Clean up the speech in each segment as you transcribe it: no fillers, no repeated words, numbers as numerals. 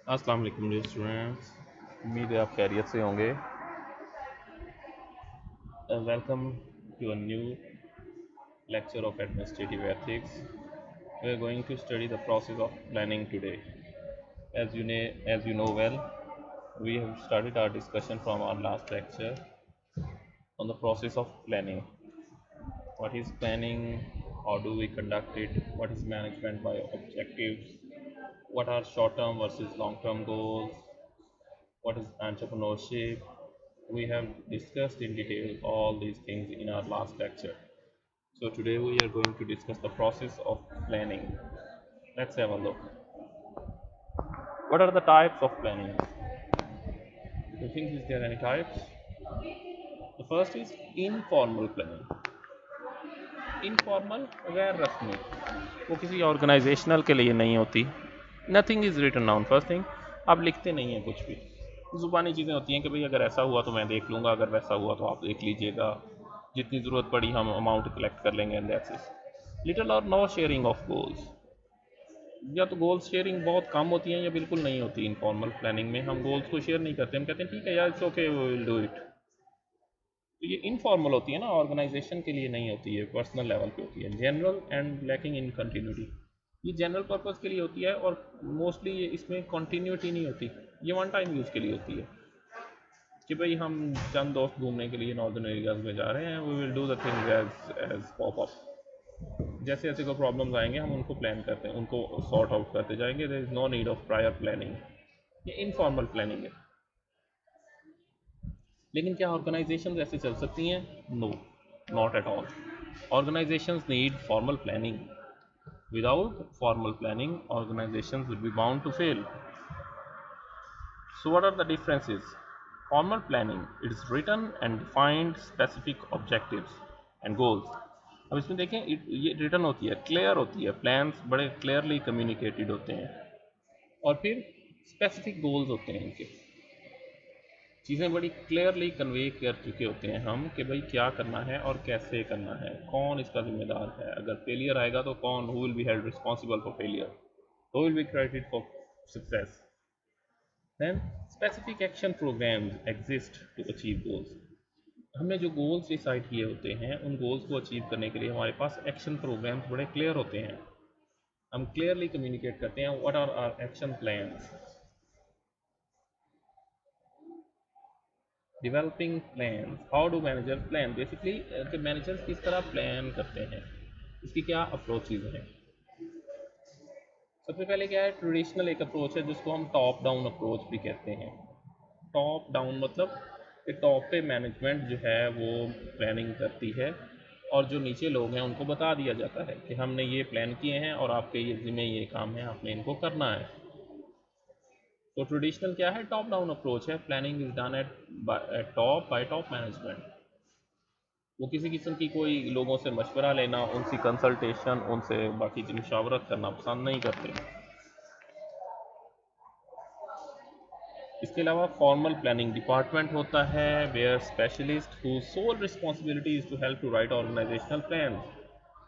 अस्सलाम वालेकुम dear students, उम्मीद है आप खैरियत से होंगे। Welcome to a new lecture of administrative ethics. We are going to study the process of planning today. As you know well, we have started our discussion from our last lecture on the process of planning. What is planning? How do we conduct it? What is management by objectives? What are short-term versus long-term goals? What is entrepreneurship? We have discussed in detail all these things in our last lecture. So today we are going to discuss the process of planning. Let's have a look. What are the types of planning? Do you think is there any types? The first is informal planning. Informal गैर रस्मी, वो किसी organisational के लिए नहीं होती. Nothing is written down. First thing, आप लिखते नहीं हैं कुछ भी. ज़ुबानी चीज़ें होती हैं कि भाई अगर ऐसा हुआ तो मैं देख लूँगा, अगर वैसा हुआ तो आप देख लीजिएगा, जितनी ज़रूरत पड़ी हम अमाउंट कलेक्ट कर लेंगे एंड दैट्स इट. लिटिल और नो शेयरिंग ऑफ गोल्स. या तो गोल्स शेयरिंग बहुत कम होती हैं या बिल्कुल नहीं होती. इनफॉर्मल प्लानिंग में हम गोल्स को शेयर नहीं करते, हम कहते हैं ठीक है यार, it's okay, we will do it. तो ये इनफॉर्मल होती है ना, ऑर्गेनाइजेशन के लिए नहीं होती है, पर्सनल लेवल पे होती है. General and lacking in continuity. ये जनरल पर्पस के लिए होती है और मोस्टली ये इसमें कंटिन्यूटी नहीं होती. ये वन टाइम यूज़ के लिए होती है कि भाई हम चंद दोस्त घूमने के लिए नॉर्दर्न एरियाज में जा रहे हैं, we will do the things as pop up. जैसे जैसे कोई प्रॉब्लम्स आएंगे हम उनको प्लान करते हैं, उनको सॉर्ट आउट करते जाएंगे. There is no need of prior planning. ये इनफॉर्मल प्लानिंग है. लेकिन क्या ऑर्गेनाइजेशन ऐसे चल सकती हैं? No, not at all. Organisations need formal planning. Without formal planning organisations will be bound to fail. So what are the differences? Formal planning, it is written and defined specific objectives and goals. अब इसमें देखें, ये return होती है, clear होती है, plans बड़े clearly communicated होते हैं, और फिर स्पेसिफिक गोल्स होते हैं. इनके चीज़ें बड़ी क्लियरली कन्वे कर चुके होते हैं हम कि भाई क्या करना है और कैसे करना है, कौन इसका जिम्मेदार है, अगर फेलियर आएगा तो कौन, who will be held responsible for failure, who will be credited for success. Then specific action programs exist to achieve goals. हमने जो गोल्स डिसाइड किए होते हैं उन गोल्स को अचीव करने के लिए हमारे पास एक्शन प्रोग्राम्स बड़े क्लियर होते हैं. हम क्लियरली कम्युनिकेट करते हैं what are our action plans. Developing plans. How do managers plan? Basically कि मैनेजर्स किस तरह प्लान करते हैं, इसकी क्या अप्रोचेज हैं. सबसे पहले क्या है, ट्रेडिशनल एक अप्रोच है जिसको हम टॉप डाउन अप्रोच भी कहते हैं. टॉप डाउन मतलब कि टॉप पे मैनेजमेंट जो है वो प्लानिंग करती है और जो नीचे लोग हैं उनको बता दिया जाता है कि हमने ये प्लान किए हैं और आपके ये जिम्मे ये काम है, आपने इनको करना है. तो ट्रेडिशनल क्या है, टॉप डाउन अप्रोच है. Planning is done at top bye top management. वो किसी किस्म की कोई लोगों से मशवरा लेना, उनकी कंसल्टेशन, उनसे बाकी की मुशावरत करना पसंद नहीं करते. इसके अलावा फॉर्मल प्लानिंग डिपार्टमेंट होता है where specialist who sole responsibility is to help to write organisational plan.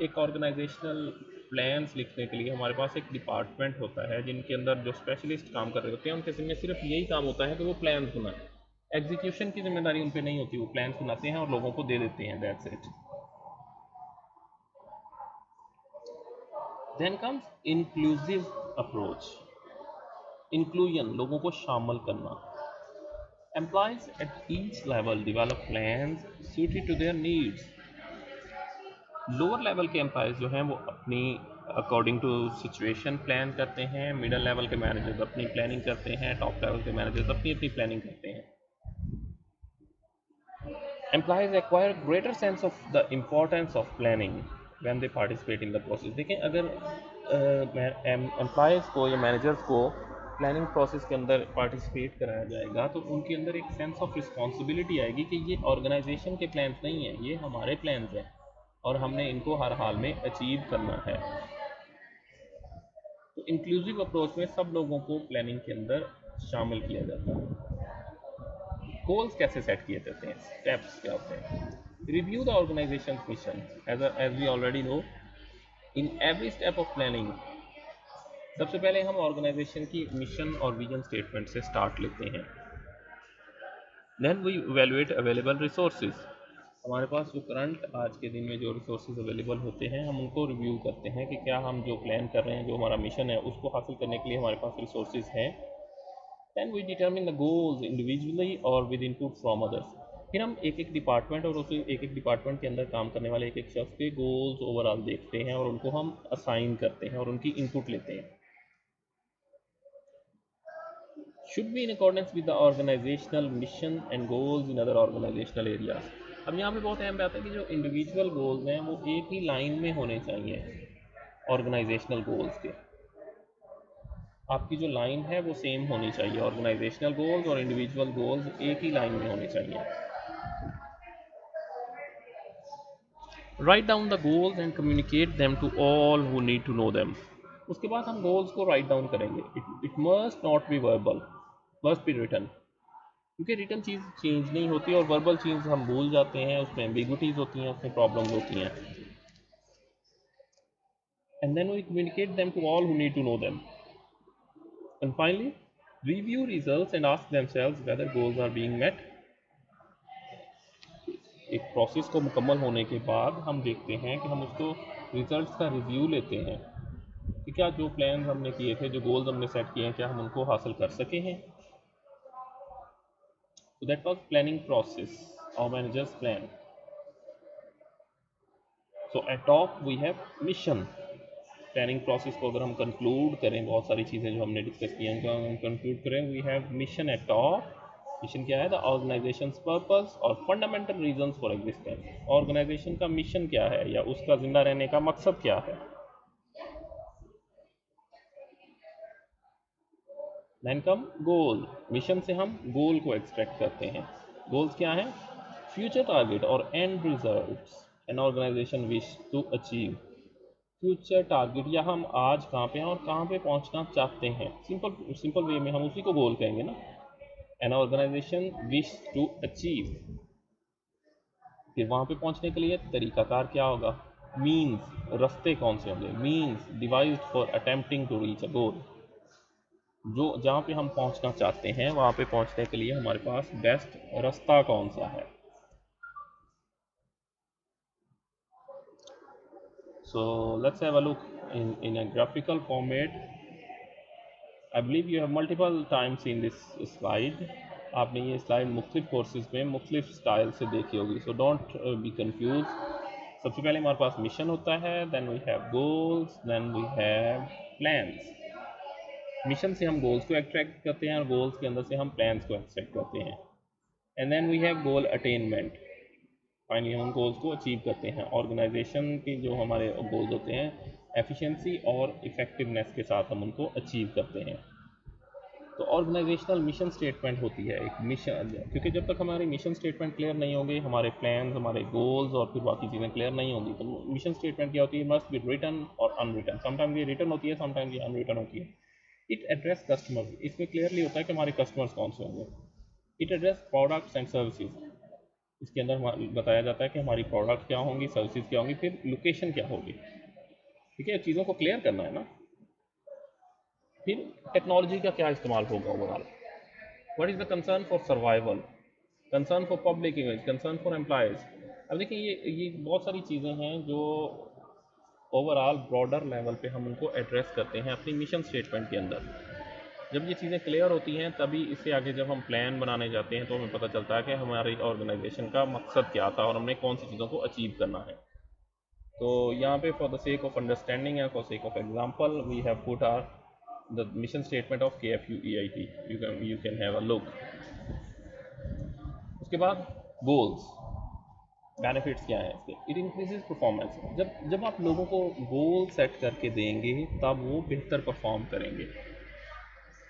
एक ऑर्गेनाइजेशनल प्लान्स लिखने के लिए हमारे पास एक डिपार्टमेंट होता है जिनके अंदर जो स्पेशलिस्ट काम कर रहे होते हैं, उनके जिम्मे सिर्फ यही काम होता है कि वो प्लान्स बनाएं. एग्जीक्यूशन की जिम्मेदारी उन पर नहीं होती. वो प्लान्स बनाते हैं और लोगों को दे देते हैं, that's it. Then comes inclusive approach. Inclusion, लोगों को शामिल करना. Employees at each level develop plans suited to their needs. Lower level के एम्प्लॉयज़ जो हैं वो अपनी अकॉर्डिंग टू सिचुएशन प्लान करते हैं. मिडल लेवल के मैनेजर्स अपनी प्लानिंग करते हैं. टॉप लेवल के मैनेजर्स अपनी अपनी प्लानिंग करते हैं. Employees acquire greater sense of the importance of planning when they participate in the process. देखें, अगर एम्प्लॉयज़ को या मैनेजर्स को प्लानिंग प्रोसेस के अंदर पार्टिसिपेट कराया जाएगा तो उनके अंदर एक सेंस ऑफ रिस्पॉन्सिबिलिटी आएगी कि ये ऑर्गेनाइजेशन के प्लान्स नहीं हैं, ये हमारे प्लान्स हैं और हमने इनको हर हाल में अचीव करना है. तो इंक्लूसिव अप्रोच में सब लोगों को प्लानिंग के अंदर शामिल किया जाता है. गोल्स कैसे सेट किए जाते हैं, स्टेप्स क्या होते हैं. Review the organisation mission. As we already know, in every step of planning सबसे पहले हम ऑर्गेनाइजेशन की मिशन और विजन स्टेटमेंट से स्टार्ट लेते हैं। Then we evaluate available resources. हमारे पास जो करंट आज के दिन में जो रिसोर्सेज अवेलेबल होते हैं, हम उनको रिव्यू करते हैं कि क्या हम जो प्लान कर रहे हैं, जो हमारा मिशन है, उसको हासिल करने के लिए हमारे पास रिसोर्सेज हैं। Then we determine the goals individually और विद इनपुट फ्रॉम अदर्स। फिर हम एक एक डिपार्टमेंट और उसी एक एक डिपार्टमेंट के अंदर काम करने वाले एक एक शख्स के गोल्स ओवरऑल देखते हैं और उनको हम असाइन करते हैं और उनकी इनपुट लेते हैं। should be in accordance with the organizational mission and goals in other organizational areas। अब यहाँ पे बहुत अहम बात है कि जो इंडिविजुअल गोल्स हैं वो एक ही लाइन में होने चाहिए ऑर्गेनाइजेशनल गोल्स के। आपकी जो लाइन है वो सेम होनी चाहिए, ऑर्गेनाइजेशनल गोल्स और इंडिविजुअल गोल्स एक ही लाइन में होने चाहिए। Write down the goals and communicate them to all who need to know them. उसके बाद हम गोल्स को राइट डाउन करेंगे। It must not be verbal, must be written, क्योंकि रिटर्न चीज़ चेंज नहीं होती और वर्बल चीज़ हम भूल जाते हैं, उसमें एम्बिग्विटीज होती हैं, उसमें प्रॉब्लम्स होती हैं। And then we communicate them to all who need to know them. And finally review results and ask themselves whether goals are being met. एक प्रोसेस को मुकम्मल होने के बाद हम देखते हैं कि हम उसको रिजल्ट्स का रिव्यू लेते हैं कि क्या जो प्लान हमने किए थे, जो गोल्स हमने सेट किए हैं, क्या हम उनको हासिल कर सके हैं। So that was planning process, our manager's plan. So at top we have mission। Planning process को अगर हम कंक्लूड करें, बहुत सारी चीज़ें जो हमने डिस्कस की हैं उनको हम कंक्लूड करें, we have mission at top. Mission क्या है? द ऑर्गेनाइजेशन पर्पस और fundamental reasons for existence. Organisation का मिशन क्या है या उसका जिंदा रहने का मकसद क्या है। देन कम गोल। मिशन से हम गोल को एक्सट्रैक्ट करते हैं। गोल्स क्या है? फ्यूचर टारगेट और end results an organisation wish to achieve. Future target या हम आज कहाँ पे हैं और कहाँ पे पहुँचना चाहते हैं, सिंपल सिंपल वे में हम उसी को गोल कहेंगे ना। An organisation wish to achieve. फिर वहाँ पे पहुँचने के लिए तरीकाकार क्या होगा? मीन्स, रास्ते कौन से होंगे? Means devised for attempting to reach a goal. जो जहाँ पे हम पहुँचना चाहते हैं वहाँ पे पहुँचने के लिए हमारे पास बेस्ट रास्ता कौन सा है। So let's have a look in a graphical format। I believe you have multiple times seen this slide। आपने ये स्लाइड मुख्तलिफ कोर्सेज में मुख्तलिफ स्टाइल से देखी होगी। So don't be confuse. सबसे पहले हमारे पास मिशन होता है, then we have goals, then we have plans. Mission से हम गोल्स को एक्सट्रैक्ट करते हैं और गोल्स के अंदर से हम प्लान्स को एक्सट्रैक्ट करते हैं। And then we have goal attainment. Finally हम उन गोल्स को अचीव करते हैं। ऑर्गेनाइजेशन के जो हमारे गोल्स होते हैं, एफिशिएंसी और इफ़ेक्टिवनेस के साथ हम उनको अचीव करते हैं। तो ऑर्गेनाइजेशनल मिशन स्टेटमेंट होती है एक मिशन, क्योंकि जब तक हमारी मिशन स्टेटमेंट क्लियर नहीं होगी, हमारे प्लान्स, हमारे गोल्स और फिर बाकी चीज़ें क्लियर नहीं होंगी, तो मिशन स्टेटमेंट क्या होती है? मस्ट बी रिटन और अनरिटन। समटाइम्स ये रिटन होती है, समटाइम्स ये अनरिटन होती है। It address customers. इसमें क्लियरली होता है कि हमारे कस्टमर्स कौन से होंगे। It address products and services. इसके अंदर बताया जाता है कि हमारी प्रोडक्ट क्या होंगी, सर्विसेज क्या होंगी, फिर लोकेशन क्या होगी। ठीक है, चीज़ों को क्लियर करना है ना। फिर टेक्नोलॉजी का क्या इस्तेमाल होगा overall. What is the concern for survival, concern for public image, concern for employees. अब देखिए ये बहुत सारी चीज़ें हैं जो ओवरऑल ब्रॉडर लेवल पे हम उनको एड्रेस करते हैं अपनी मिशन स्टेटमेंट के अंदर। जब ये चीज़ें क्लियर होती हैं तभी इससे आगे जब हम प्लान बनाने जाते हैं तो हमें पता चलता है कि हमारी ऑर्गेनाइजेशन का मकसद क्या था और हमने कौन सी चीज़ों को अचीव करना है। तो यहाँ पे for the sake of understanding and for sake of example we have put our the mission statement of KFUEIT। You can have a look. उसके बाद गोल्स, बेनिफिट्स क्या है इसके? It increases performance. जब आप लोगों को गोल सेट करके देंगे तब वो बेहतर परफॉर्म करेंगे,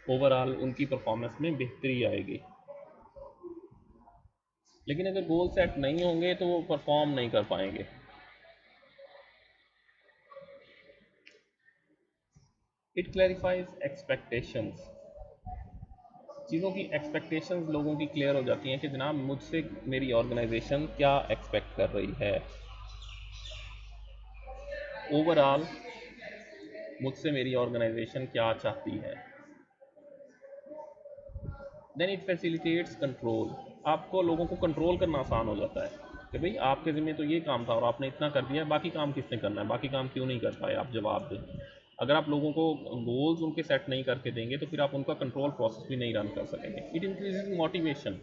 ओवरऑल उनकी परफॉर्मेंस में बेहतरी आएगी। लेकिन अगर गोल सेट नहीं होंगे तो वो परफॉर्म नहीं कर पाएंगे। It clarifies expectations. चीज़ों की एक्सपेक्टेशंस लोगों की क्लियर हो जाती हैं कि जनाब मुझसे मेरी ऑर्गेनाइजेशन क्या एक्सपेक्ट कर रही है। ओवरऑल मुझसे मेरी ऑर्गेनाइजेशन क्या चाहती है। देन इट फैसिलिटेट्स कंट्रोल, आपको लोगों को कंट्रोल करना आसान हो जाता है कि भाई आपके ज़िम्मे तो ये काम था और आपने इतना कर दिया, बाकी काम किसने करना है, बाकी काम क्यों नहीं कर पाए, आप जवाब दें। अगर आप लोगों को गोल्स उनके सेट नहीं करके देंगे तो फिर आप उनका कंट्रोल प्रोसेस भी नहीं रन कर सकेंगे। इट इंक्रीजेज मोटिवेशन,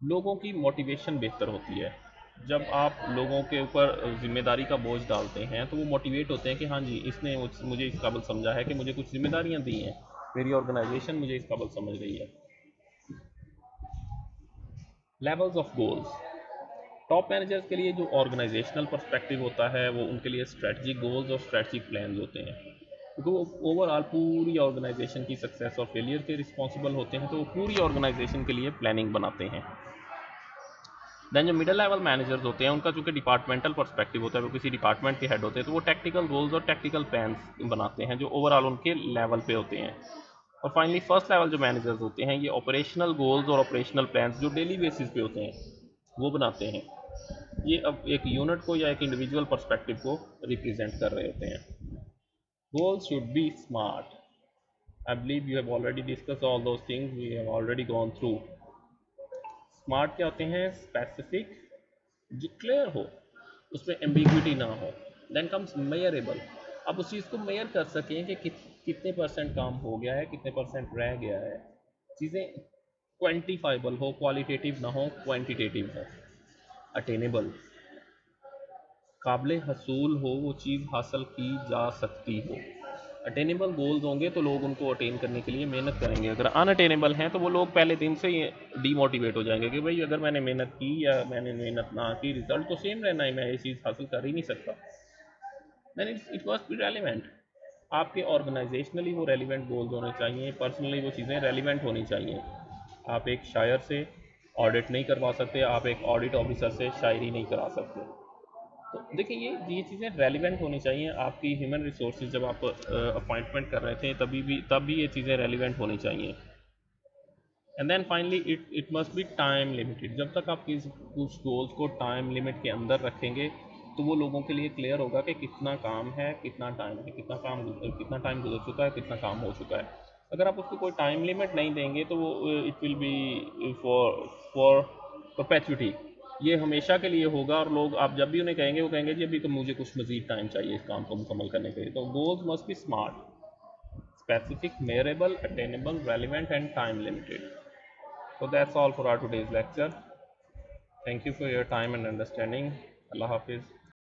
लोगों की मोटिवेशन बेहतर होती है। जब आप लोगों के ऊपर जिम्मेदारी का बोझ डालते हैं तो वो मोटिवेट होते हैं कि हाँ जी, इसने मुझे इस काबिल समझा है कि मुझे कुछ जिम्मेदारियां दी हैं, मेरी ऑर्गेनाइजेशन मुझे इस काबिल समझ रही है। Levels of goals, top managers के लिए जो ऑर्गेनाइजेशनल पर्सपेक्टिव होता है वो उनके लिए स्ट्रेटजिक गोल्स और स्ट्रेटजिक प्लान्स होते हैं, क्योंकि वो ओवरऑल पूरी ऑर्गेनाइजेशन की सक्सेस और फेलियर के रिस्पॉन्सिबल होते हैं, तो वो पूरी ऑर्गेनाइजेशन के लिए प्लानिंग बनाते हैं। देन जो मिडिल लेवल मैनेजर्स होते हैं उनका चूंकि डिपार्टमेंटल पर्सपेक्टिव होता है, वो किसी डिपार्टमेंट के हेड होते हैं, तो वो टेक्निकल गोल्स और टेक्निकल प्लान्स बनाते हैं जो ओवरऑल उनके लेवल पे होते हैं। और फाइनली फर्स्ट लेवल जो मैनेजर्स होते हैं ये ऑपरेशनल गोल्स और ऑपरेशनल प्लान्स जो डेली बेसिस पे होते हैं वो बनाते हैं। ये अब एक यूनिट को या एक इंडिविजुअल पर्सपेक्टिव को रिप्रेजेंट कर रहे होते हैं। Goals should be smart, I believe you have already discuss all those things, we have already gone through. Smart क्या होते हैं, स्पेसिफिक, जो क्लियर हो, उसमें एम्बिग्विटी ना हो। देन कम्स मेयरेबल, अब उस चीज़ को मेयर कर सकें कि कितने परसेंट काम हो गया है, कितने परसेंट रह गया है। चीज़ें क्वान्टिफाइबल हो, क्वालिटेटिव ना हो, क्वांटिटेटिव हो। अटेनेबल, काबिल हसूल हो, वो चीज़ हासिल की जा सकती हो। अटेनेबल गोल्स होंगे तो लोग उनको अटेन करने के लिए मेहनत करेंगे, अगर अनअटेनेबल हैं तो वो लोग पहले दिन से ही डीमोटिवेट हो जाएंगे कि भाई अगर मैंने मेहनत की या मैंने मेहनत ना की, रिजल्ट तो सेम रहना है, मैं ये चीज़ हासिल कर ही नहीं सकता। Then it must be relevant, आपके ऑर्गेनाइजेशनली वो रेलिवेंट गोल्स होने चाहिए, पर्सनली वो चीज़ें रेलिवेंट होनी चाहिए। आप एक शायर से ऑडिट नहीं करवा सकते, आप एक ऑडिट ऑफिसर से शायरी नहीं करा सकते। तो देखिए ये चीज़ें रेलिवेंट होनी चाहिए। आपकी ह्यूमन रिसोर्सेज जब आप अपॉइंटमेंट कर रहे थे तब भी ये चीज़ें रेलिवेंट होनी चाहिए। And then finally it must be time limited, जब तक आप कुछ गोल्स को टाइम लिमिट के अंदर रखेंगे तो वो लोगों के लिए क्लियर होगा कि कितना काम है, कितना टाइम है, कितना टाइम गुजर चुका है, कितना काम हो चुका है। अगर आप उसको कोई टाइम लिमिट नहीं देंगे तो वो it will be for perpetuity, ये हमेशा के लिए होगा। और लोग आप जब भी उन्हें कहेंगे वो कहेंगे जी अभी तो मुझे कुछ मज़ीद टाइम चाहिए इस काम को मुकम्मल करने के लिए। तो goals must be smart, specific, measurable, attainable, relevant and time limited. So that's all for our today's lecture. Thank you for your time and understanding. Allah Hafiz.